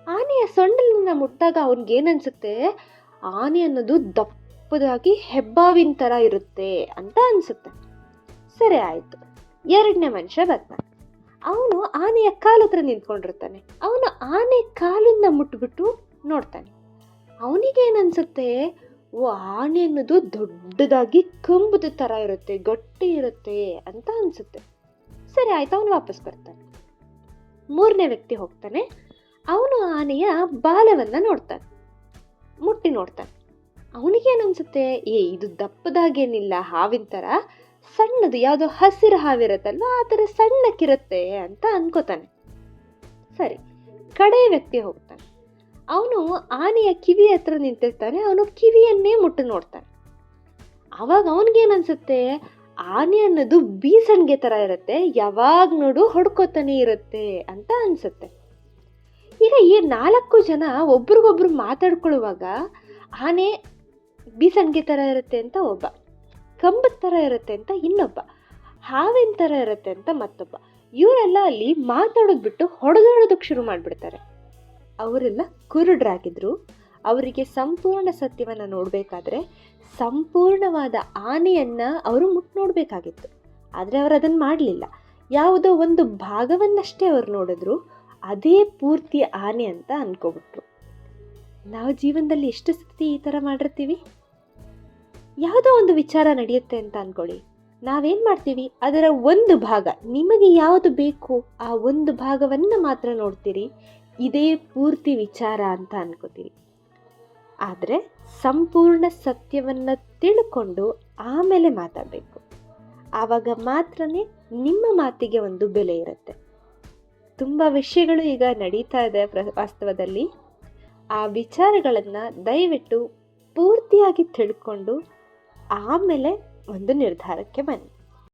ಆನೆಯ ಸೊಂಡಿಲನ್ನ ಮುಟ್ಟಾಗ ಅವನಿಗೇನನ್ಸುತ್ತೆ, ಆನೆ ಅನ್ನೋದು ದಪ್ಪದಾಗಿ ಹೆಬ್ಬಾವಿನ ಥರ ಇರುತ್ತೆ ಅಂತ ಅನಿಸುತ್ತೆ. ಸರಿ ಆಯಿತು. ಎರಡನೇ ಮನುಷ್ಯ ಬರ್ತಾನೆ. ಅವನು ಆನೆಯ ಕಾಲ ಹತ್ರ ನಿಂತ್ಕೊಂಡಿರ್ತಾನೆ. ಅವನು ಆನೆ ಕಾಲನ್ನ ಮುಟ್ಬಿಟ್ಟು ನೋಡ್ತಾನೆ. ಅವನಿಗೇನನ್ಸುತ್ತೆ, ಓ, ಆನೆ ಅನ್ನೋದು ದೊಡ್ಡದಾಗಿ ಕಂಬದ ಥರ ಇರುತ್ತೆ, ಗಟ್ಟಿ ಇರುತ್ತೆ ಅಂತ ಅನಿಸುತ್ತೆ. ಸರಿ ಆಯ್ತು, ಅವನು ವಾಪಸ್ ಬರ್ತಾನೆ. ಮೂರನೇ ವ್ಯಕ್ತಿ ಹೋಗ್ತಾನೆ. ಅವನು ಆನೆಯ ಬಾಲವನ್ನು ನೋಡ್ತಾನೆ, ಮುಟ್ಟಿ ನೋಡ್ತಾನೆ. ಅವನಿಗೇನನ್ಸುತ್ತೆ, ಇದು ದಪ್ಪದಾಗೇನಿಲ್ಲ, ಹಾವಿನ ಥರ ಸಣ್ಣದು, ಯಾವುದೋ ಹಸಿರು ಹಾವಿರುತ್ತಲ್ವ ಆ ಥರ ಸಣ್ಣಕ್ಕಿರುತ್ತೆ ಅಂತ ಅನ್ಕೋತಾನೆ. ಸರಿ, ಕಡೆ ವ್ಯಕ್ತಿ ಹೋಗ್ತಾನೆ. ಅವನು ಆನೆಯ ಕಿವಿ ಹತ್ರ ನಿಂತಿರ್ತಾನೆ. ಅವನು ಕಿವಿಯನ್ನೇ ಮುಟ್ಟು ನೋಡ್ತಾನೆ. ಅವಾಗ ಅವನಿಗೇನನ್ಸುತ್ತೆ, ಆನೆ ಅನ್ನೋದು ಬೀಸಣಿಗೆ ಥರ ಇರುತ್ತೆ, ಯಾವಾಗ ನೋಡು ಹೊಡ್ಕೋತಾನೆ ಇರುತ್ತೆ ಅಂತ ಅನಿಸುತ್ತೆ. ಈಗ ಈ 4 ಜನ ಒಬ್ರಿಗೊಬ್ರು ಮಾತಾಡ್ಕೊಳ್ಳುವಾಗ ಆನೆ ಬೀಸಣಿಗೆ ಥರ ಇರುತ್ತೆ ಅಂತ ಒಬ್ಬ, ಕಂಬದ ಥರ ಇರುತ್ತೆ ಅಂತ ಇನ್ನೊಬ್ಬ, ಹಾವಿನ ಥರ ಇರುತ್ತೆ ಅಂತ ಮತ್ತೊಬ್ಬ. ಇವರೆಲ್ಲ ಅಲ್ಲಿ ಮಾತಾಡೋದು ಬಿಟ್ಟು ಹೊಡೆದಾಡೋದಕ್ಕೆ ಶುರು ಮಾಡಿಬಿಡ್ತಾರೆ. ಅವರೆಲ್ಲ ಕುರುಡ್ರಾಗಿದ್ರು. ಅವರಿಗೆ ಸಂಪೂರ್ಣ ಸತ್ಯವನ್ನು ನೋಡಬೇಕಾದ್ರೆ ಸಂಪೂರ್ಣವಾದ ಆನೆಯನ್ನು ಅವರು ಮುಟ್ಟು ನೋಡಬೇಕಾಗಿತ್ತು. ಆದರೆ ಅವರು ಅದನ್ನು ಮಾಡಲಿಲ್ಲ. ಯಾವುದೋ ಒಂದು ಭಾಗವನ್ನಷ್ಟೇ ಅವರು ನೋಡಿದ್ರು, ಅದೇ ಪೂರ್ತಿ ಆನೆ ಅಂತ ಅಂದ್ಕೊಬಿಟ್ರು. ನಾವು ಜೀವನದಲ್ಲಿ ಎಷ್ಟು ಸತಿ ಈ ಥರ ಮಾಡಿರ್ತೀವಿ? ಯಾವುದೋ ಒಂದು ವಿಚಾರ ನಡೆಯುತ್ತೆ ಅಂತ ಅಂದ್ಕೊಳ್ಳಿ. ನಾವೇನು ಮಾಡ್ತೀವಿ, ಅದರ ಒಂದು ಭಾಗ, ನಿಮಗೆ ಯಾವುದು ಬೇಕು ಆ ಒಂದು ಭಾಗವನ್ನು ಮಾತ್ರ ನೋಡ್ತೀರಿ, ಇದೇ ಪೂರ್ತಿ ವಿಚಾರ ಅಂತ ಅನ್ಕೋತೀರಿ. ಆದರೆ ಸಂಪೂರ್ಣ ಸತ್ಯವನ್ನು ತಿಳ್ಕೊಂಡು ಆಮೇಲೆ ಮಾತಾಡಬೇಕು. ಆವಾಗ ಮಾತ್ರ ನಿಮ್ಮ ಮಾತಿಗೆ ಒಂದು ಬೆಲೆ ಇರುತ್ತೆ. ತುಂಬ ವಿಷಯಗಳು ಈಗ ನಡೀತಾ ಇದೆ ವಾಸ್ತವದಲ್ಲಿ. ಆ ವಿಚಾರಗಳನ್ನು ದಯವಿಟ್ಟು ಪೂರ್ತಿಯಾಗಿ ತಿಳ್ಕೊಂಡು ಆಮೇಲೆ ಒಂದು ನಿರ್ಧಾರಕ್ಕೆ ಬನ್ನಿ.